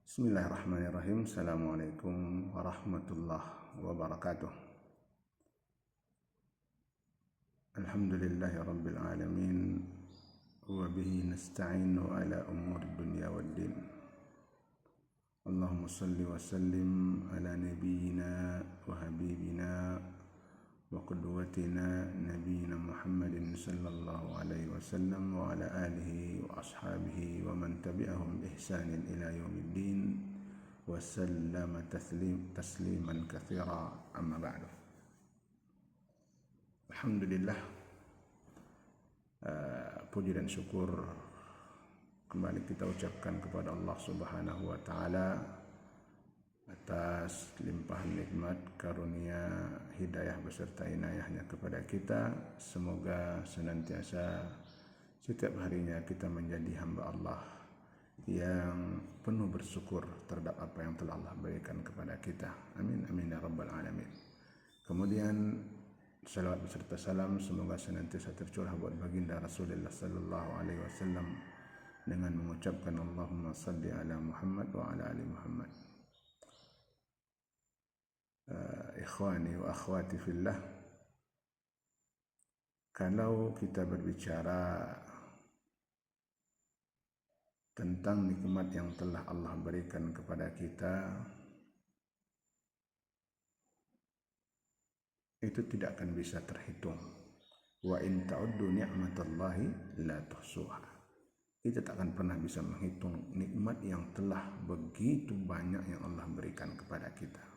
Bismillahirrahmanirrahim. Assalamualaikum warahmatullahi wabarakatuh. Alhamdulillahi rabbil alamin. Wa bihi nasta'inu ala umuri dunya waddin. Allahumma salli wa sallim ala nabiyyina wa habibina wa qudwatina nabiyyina Muhammadin sallallahu alaihi wasallam wa ala alihi wa ashabihi wa man tabi'ahum bi ihsanin ila yaumiddin wa sallama tasliman katsira, amma ba'du. Alhamdulillah, puji dan syukur kembali kita ucapkan kepada Allah Subhanahu wa taala atas limpahan nikmat karunia hidayah beserta inayahnya kepada kita. Semoga senantiasa setiap harinya kita menjadi hamba Allah yang penuh bersyukur terhadap apa yang telah Allah berikan kepada kita. Amin amin ya rabbal alamin. Kemudian salawat beserta salam semoga senantiasa tercurah buat baginda Rasulullah sallallahu alaihi wasallam dengan mengucapkan Allahumma salli ala Muhammad wa ala ali Muhammad. Ikhwani wa akhwati fillah, kalau kita berbicara tentang nikmat yang telah Allah berikan kepada kita, itu tidak akan bisa terhitung. Wa in ta'uddu ni'matallahi la tuhsuha. Kita tak akan pernah bisa menghitung nikmat yang telah begitu banyak yang Allah berikan kepada kita.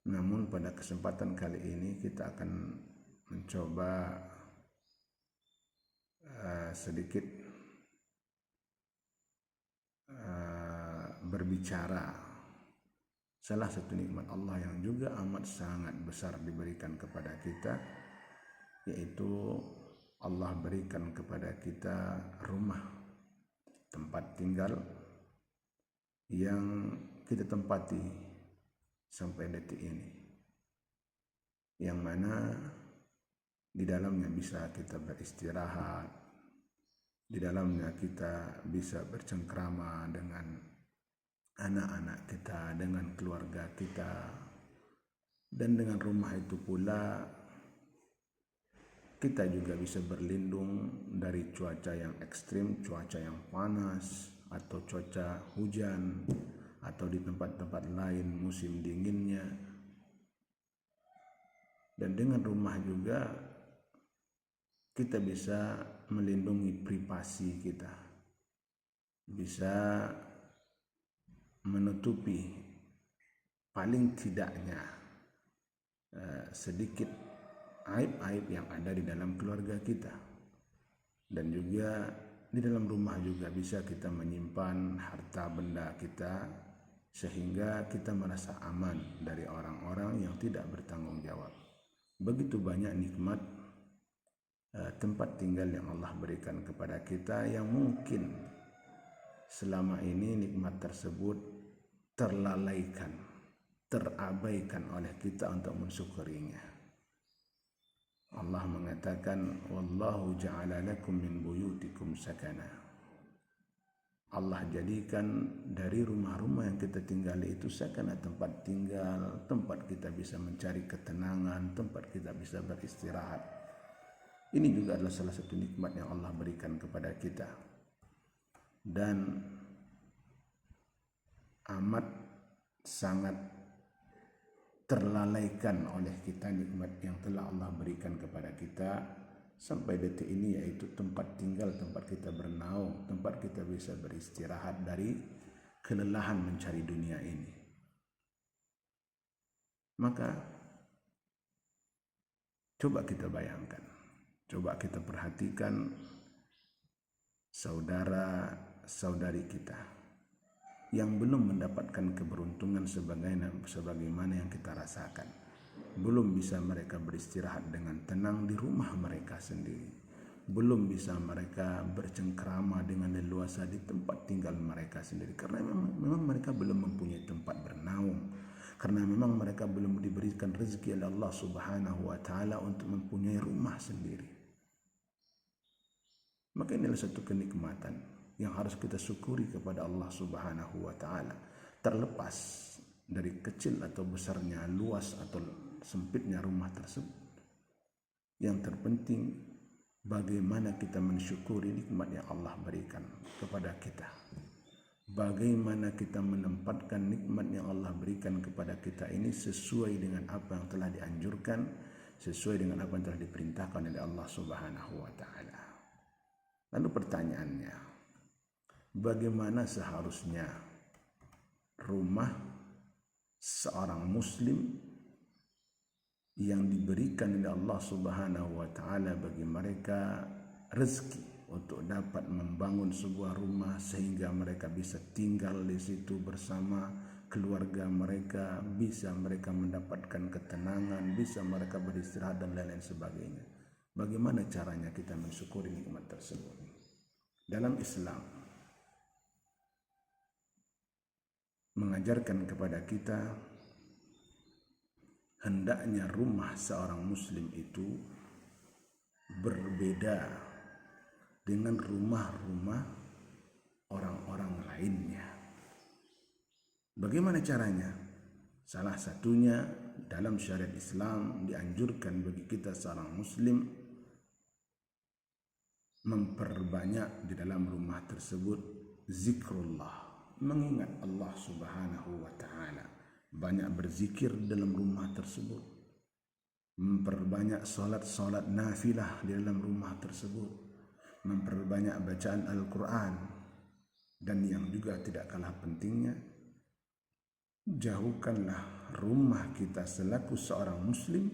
Namun pada kesempatan kali ini kita akan mencoba sedikit berbicara salah satu nikmat Allah yang juga amat sangat besar diberikan kepada kita, yaitu Allah berikan kepada kita rumah tempat tinggal yang kita tempati sampai detik ini, yang mana di dalamnya bisa kita beristirahat, di dalamnya kita bisa bercengkrama dengan anak-anak kita, dengan keluarga kita, dan dengan rumah itu pula kita juga bisa berlindung dari cuaca yang ekstrim, cuaca yang panas, atau cuaca hujan, atau di tempat-tempat lain musim dinginnya. Dan dengan rumah juga kita bisa melindungi privasi kita, bisa menutupi paling tidaknya sedikit aib-aib yang ada di dalam keluarga kita. Dan juga di dalam rumah juga bisa kita menyimpan harta benda kita sehingga kita merasa aman dari orang-orang yang tidak bertanggung jawab. Begitu banyak nikmat tempat tinggal yang Allah berikan kepada kita, yang mungkin selama ini nikmat tersebut terlalaikan, terabaikan oleh kita untuk mensyukurinya. Allah mengatakan, wallahu ja'ala lakum min buyutikum sakana. Allah jadikan dari rumah-rumah yang kita tinggali itu sakana, tempat tinggal, tempat kita bisa mencari ketenangan, tempat kita bisa beristirahat. Ini juga adalah salah satu nikmat yang Allah berikan kepada kita. Dan amat sangat terlalaikan oleh kita nikmat yang telah Allah berikan kepada kita sampai detik ini, yaitu tempat tinggal, tempat kita bernaung, tempat kita bisa beristirahat dari kelelahan mencari dunia ini. Maka coba kita bayangkan, coba kita perhatikan saudara-saudari kita yang belum mendapatkan keberuntungan sebagaimana yang kita rasakan. Belum bisa mereka beristirahat dengan tenang di rumah mereka sendiri. Belum bisa mereka bercengkrama dengan leluasa di tempat tinggal mereka sendiri. Karena memang mereka belum mempunyai tempat bernaung. Karena memang mereka belum diberikan rezeki oleh Allah Subhanahu wa taala untuk mempunyai rumah sendiri. Maka inilah satu kenikmatan yang harus kita syukuri kepada Allah Subhanahu wa taala. Terlepas dari kecil atau besarnya, luas atau sempitnya rumah tersebut, yang terpenting bagaimana kita mensyukuri nikmat yang Allah berikan kepada kita. Bagaimana kita menempatkan nikmat yang Allah berikan kepada kita ini sesuai dengan apa yang telah dianjurkan, sesuai dengan apa yang telah diperintahkan oleh Allah Subhanahu wa taala. Lalu pertanyaannya, bagaimana seharusnya rumah seorang muslim yang diberikan oleh Allah Subhanahu wa taala bagi mereka rezeki untuk dapat membangun sebuah rumah sehingga mereka bisa tinggal di situ bersama keluarga mereka, bisa mereka mendapatkan ketenangan, bisa mereka beristirahat dan lain-lain sebagainya. Bagaimana caranya kita mensyukuri nikmat tersebut? Dalam Islam mengajarkan kepada kita hendaknya rumah seorang muslim itu berbeda dengan rumah-rumah orang-orang lainnya. Bagaimana caranya? Salah satunya dalam syariat Islam dianjurkan bagi kita seorang muslim memperbanyak di dalam rumah tersebut zikrullah, mengingat Allah Subhanahu wa taala. Banyak berzikir dalam rumah tersebut, memperbanyak solat nafilah di dalam rumah tersebut, memperbanyak bacaan Al-Quran, dan yang juga tidak kalah pentingnya, jauhkanlah rumah kita selaku seorang muslim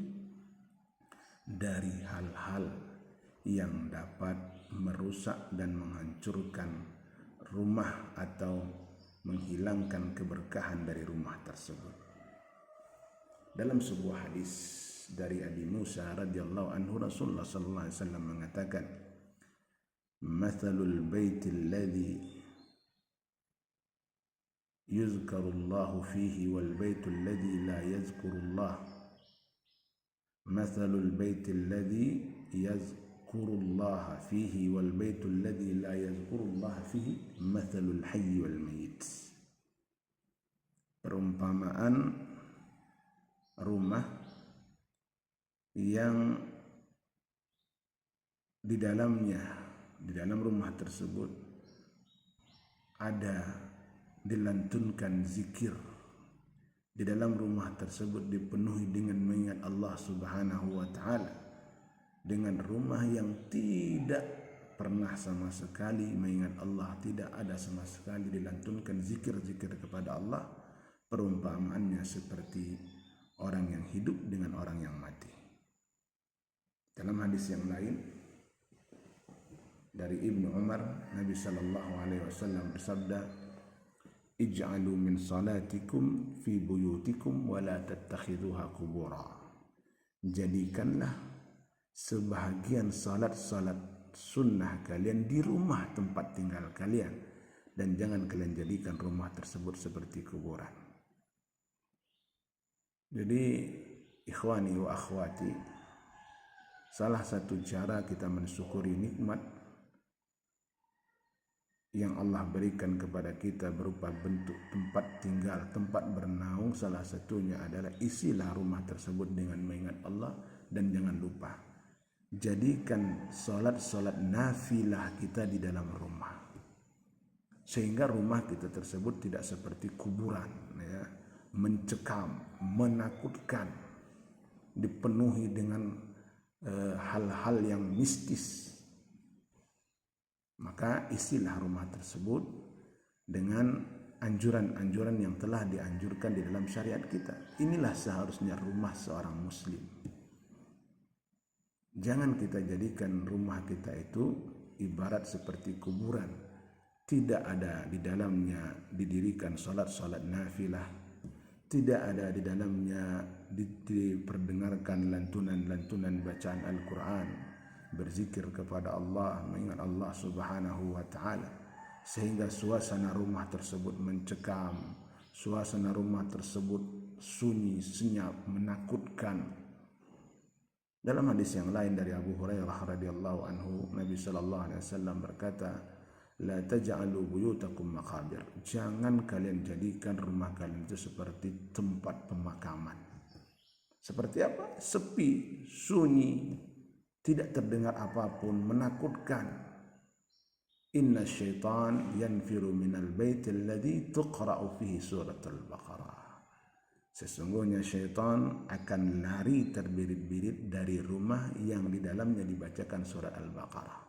dari hal-hal yang dapat merusak dan menghancurkan rumah atau menghilangkan keberkahan dari rumah tersebut. Dalam sebuah hadis dari Abi Musa radhiyallahu anhu, Rasulullah sallallahu alaihi wasallam mengatakan, "Mathalul baitil ladzi yuzkarullahu fihi wal baitul ladzi la yazkurullah. Mathalul baitil ladzi yazkurullaha fihi wal baitul ladzi la yazkurullaha fihi mathalul hayy wal mayyit." Perumpamaan rumah yang di dalam rumah tersebut ada dilantunkan zikir, di dalam rumah tersebut dipenuhi dengan mengingat Allah Subhanahu wa taala, dengan rumah yang tidak pernah sama sekali mengingat Allah, tidak ada sama sekali dilantunkan zikir-zikir kepada Allah, perumpamaannya seperti orang yang hidup dengan orang yang mati. Dalam hadis yang lain dari Ibnu Umar, Nabi sallallahu alaihi wasallam bersabda, "Ij'alu min salatikum fi buyutikum wa la tattakhidhuha qubura." Jadikanlah sebahagian salat sunnah kalian di rumah tempat tinggal kalian, dan jangan kalian jadikan rumah tersebut seperti kuburan. Jadi ikhwani wa akhwati, salah satu cara kita mensyukuri nikmat yang Allah berikan kepada kita berupa bentuk tempat tinggal, tempat bernaung, salah satunya adalah isilah rumah tersebut dengan mengingat Allah, dan jangan lupa jadikan solat nafilah kita di dalam rumah, sehingga rumah kita tersebut tidak seperti kuburan, ya, mencekam, menakutkan, dipenuhi dengan hal-hal yang mistis. Maka isilah rumah tersebut dengan anjuran-anjuran yang telah dianjurkan di dalam syariat kita. Inilah seharusnya rumah seorang muslim. Jangan kita jadikan rumah kita itu ibarat seperti kuburan. Tidak ada di dalamnya didirikan solat nafilah, tidak ada di dalamnya diperdengarkan lantunan-lantunan bacaan Al-Quran, berzikir kepada Allah, mengingat Allah Subhanahu wa taala, sehingga suasana rumah tersebut mencekam, suasana rumah tersebut sunyi, senyap, menakutkan. Dalam hadis yang lain dari Abu Hurairah radhiyallahu anhu, Nabi sallallahu alaihi wasallam berkata, La taj'alu buyutakum maqabir. Jangan kalian jadikan rumah kalian itu seperti tempat pemakaman. Seperti apa? Sepi, sunyi, tidak terdengar apapun, menakutkan. Inna syaitan yanfiru minal baiti alladhi tuqra'u fihi suratul Baqarah. Sesungguhnya syaitan akan lari terbirit-birit dari rumah yang di dalamnya dibacakan surat Al-Baqarah.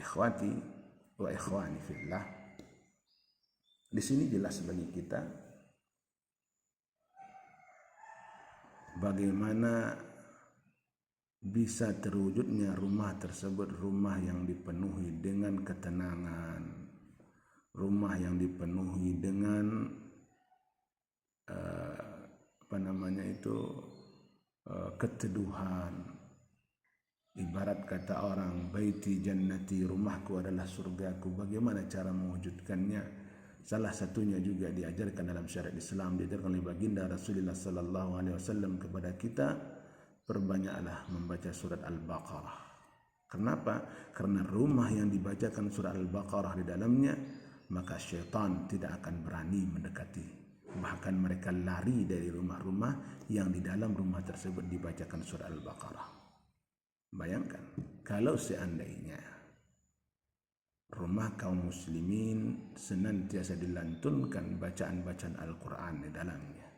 Ikhwati wa ikhwani fillah. Di sini jelas bagi kita bagaimana bisa terwujudnya rumah tersebut, rumah yang dipenuhi dengan ketenangan, rumah yang dipenuhi dengan keteduhan. Ibarat kata orang, baiti jannati, rumahku adalah surgaku. Bagaimana cara mewujudkannya? Salah satunya juga diajarkan dalam syariat Islam, diajarkan oleh baginda Rasulullah sallallahu alaihi wasallam kepada kita, perbanyaklah membaca surat Al-Baqarah. Kenapa? Karena rumah yang dibacakan surat Al-Baqarah di dalamnya, maka syaitan tidak akan berani mendekati. Bahkan mereka lari dari rumah-rumah yang di dalam rumah tersebut dibacakan surat Al-Baqarah. Bayangkan kalau seandainya rumah kaum muslimin senantiasa dilantunkan bacaan-bacaan Al-Quran di dalamnya,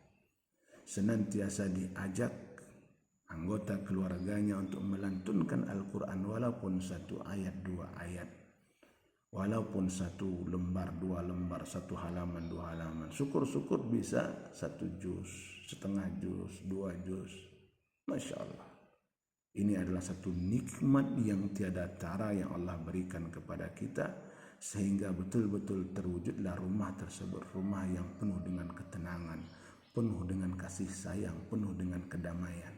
senantiasa diajak anggota keluarganya untuk melantunkan Al-Quran, walaupun satu ayat, dua ayat, walaupun satu lembar, dua lembar, satu halaman, dua halaman, syukur-syukur bisa satu juz, setengah juz, dua juz. Masya Allah. Ini adalah satu nikmat yang tiada tara yang Allah berikan kepada kita, sehingga betul-betul terwujudlah rumah tersebut, rumah yang penuh dengan ketenangan, penuh dengan kasih sayang, penuh dengan kedamaian.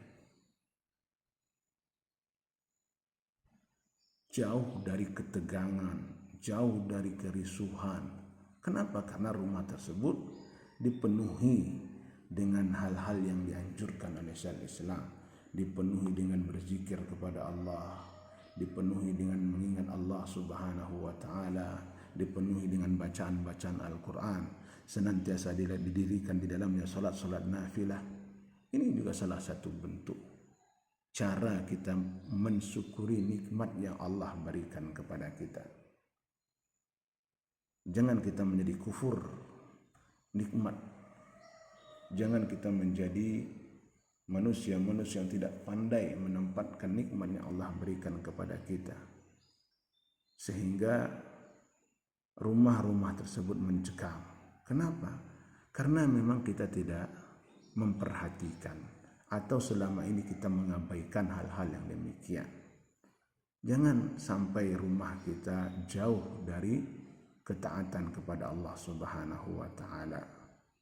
Jauh dari ketegangan, jauh dari kerisuhan. Kenapa? Karena rumah tersebut dipenuhi dengan hal-hal yang dianjurkan oleh syariat Islam, dipenuhi dengan berzikir kepada Allah, dipenuhi dengan mengingat Allah Subhanahu wa taala, dipenuhi dengan bacaan-bacaan Al-Qur'an, senantiasa didirikan di dalamnya salat-salat nafilah. Ini juga salah satu bentuk cara kita mensyukuri nikmat yang Allah berikan kepada kita. Jangan kita menjadi kufur nikmat. Jangan kita menjadi manusia-manusia yang tidak pandai menempatkan nikmat yang Allah berikan kepada kita, sehingga rumah-rumah tersebut mencekam. Kenapa? Karena memang kita tidak memperhatikan, atau selama ini kita mengabaikan hal-hal yang demikian. Jangan sampai rumah kita jauh dari ketaatan kepada Allah Subhanahu wa taala.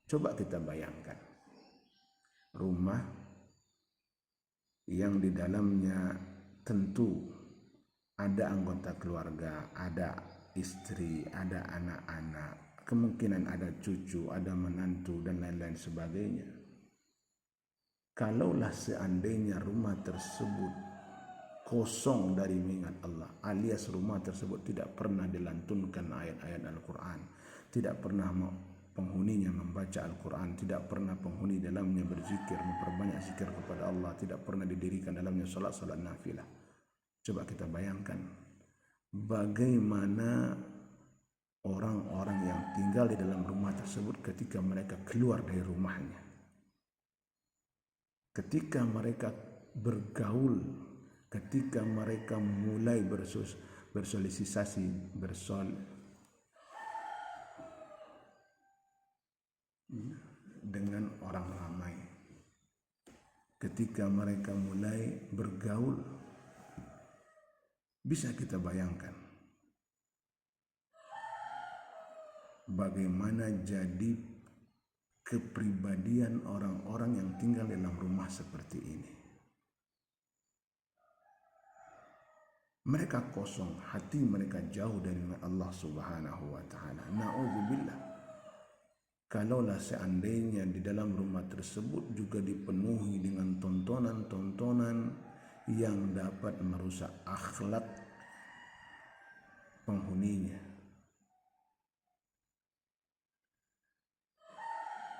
Coba kita bayangkan rumah yang di dalamnya tentu ada anggota keluarga, ada istri, ada anak-anak, kemungkinan ada cucu, ada menantu, dan lain-lain sebagainya. Kalaulah seandainya rumah tersebut kosong dari mengingat Allah, alias rumah tersebut tidak pernah dilantunkan ayat-ayat Al-Quran, tidak pernah penghuninya membaca Al-Quran, tidak pernah penghuni dalamnya berzikir, memperbanyak zikir kepada Allah, tidak pernah didirikan dalamnya salat-salat nafilah. Coba kita bayangkan bagaimana orang-orang yang tinggal di dalam rumah tersebut ketika mereka keluar dari rumahnya, ketika mereka bergaul, ketika mereka mulai bersosialisasi dengan orang ramai, ketika mereka mulai bergaul, bisa kita bayangkan bagaimana jadi kepribadian orang-orang yang tinggal dalam rumah seperti ini. Mereka kosong, hati mereka jauh dari Allah Subhanahu wa taala. Na'udzubillah. Kalaulah seandainya di dalam rumah tersebut juga dipenuhi dengan tontonan-tontonan yang dapat merusak akhlak, penghuninya,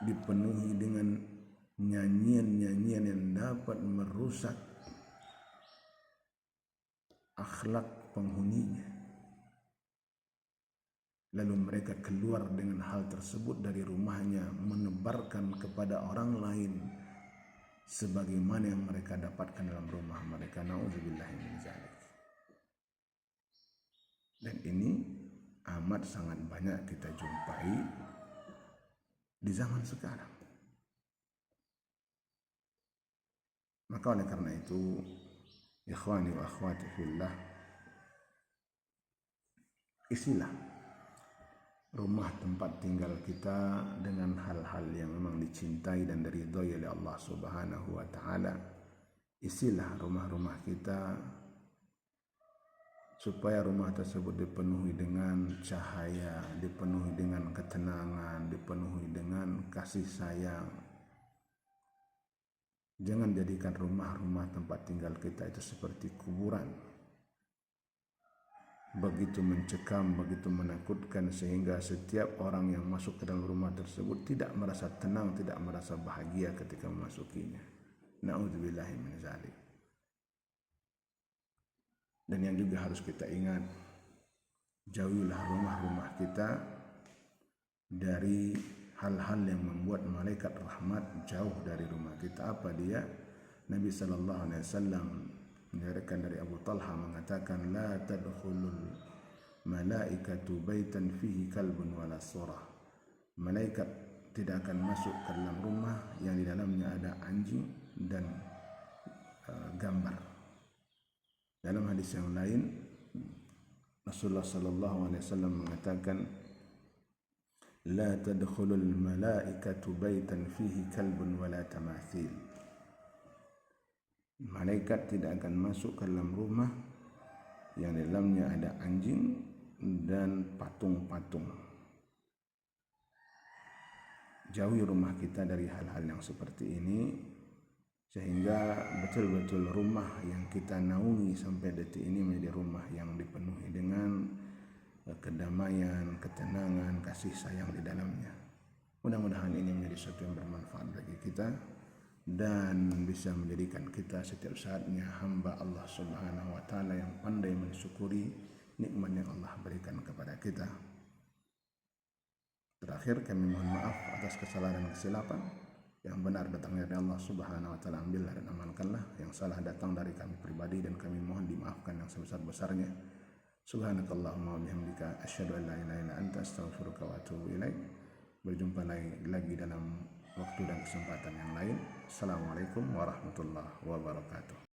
dipenuhi dengan nyanyian-nyanyian yang dapat merusak akhlak penghuninya. Lalu mereka keluar dengan hal tersebut dari rumahnya, menebarkan kepada orang lain sebagaimana yang mereka dapatkan dalam rumah mereka. Na'udzubillahi min dzalik. Dan ini amat sangat banyak kita jumpai di zaman sekarang. Maka oleh karena itu, ikhwani wa akhwati fillah, isilah rumah tempat tinggal kita dengan hal-hal yang memang dicintai dan diridhoi oleh Allah Subhanahu wa taala. Isilah rumah-rumah kita supaya rumah tersebut dipenuhi dengan cahaya, dipenuhi dengan ketenangan, dipenuhi dengan kasih sayang. Jangan jadikan rumah-rumah tempat tinggal kita itu seperti kuburan, begitu mencekam, begitu menakutkan, sehingga setiap orang yang masuk ke dalam rumah tersebut tidak merasa tenang, tidak merasa bahagia ketika memasukinya. Na'udzubillahi min dzalik. Dan yang juga harus kita ingat, jauhilah rumah-rumah kita dari hal-hal yang membuat malaikat rahmat jauh dari rumah kita. Apa dia? Nabi sallallahu alaihi wasallam meriwayatkan dari Abu Talha mengatakan, la tadkhulul malaikatu baitan fihi kalbun wala surah. Malaikat tidak akan masuk ke dalam rumah yang di dalamnya ada anjing dan gambar. Dalam hadis yang lain, Rasulullah sallallahu alaihi wasallam mengatakan, la tadkhulul malaikatu baitan fihi kalbun wala tamathil. Malaikat tidak akan masuk ke dalam rumah yang di dalamnya ada anjing dan patung-patung. Jauhi rumah kita dari hal-hal yang seperti ini, sehingga betul-betul rumah yang kita naungi sampai detik ini menjadi rumah yang dipenuhi dengan kedamaian, ketenangan, kasih sayang di dalamnya. Mudah-mudahan ini menjadi sesuatu yang bermanfaat bagi kita dan bisa menjadikan kita setiap saatnya hamba Allah Subhanahu wa taala yang pandai mensyukuri nikmat yang Allah berikan kepada kita. Terakhir, kami mohon maaf atas kesalahan dan kesilapan. Yang benar datangnya dari Allah Subhanahu wa taala, ambillah dan amalkanlah. Yang salah datang dari kami pribadi dan kami mohon dimaafkan yang sebesar-besarnya. Subhanakallahumma wa bihamdika asyhadu an la ilaha illa anta astaghfiruka wa atubu ilaik. Berjumpa lagi dalam waktu dan kesempatan yang lain. Assalamualaikum warahmatullahi wabarakatuh.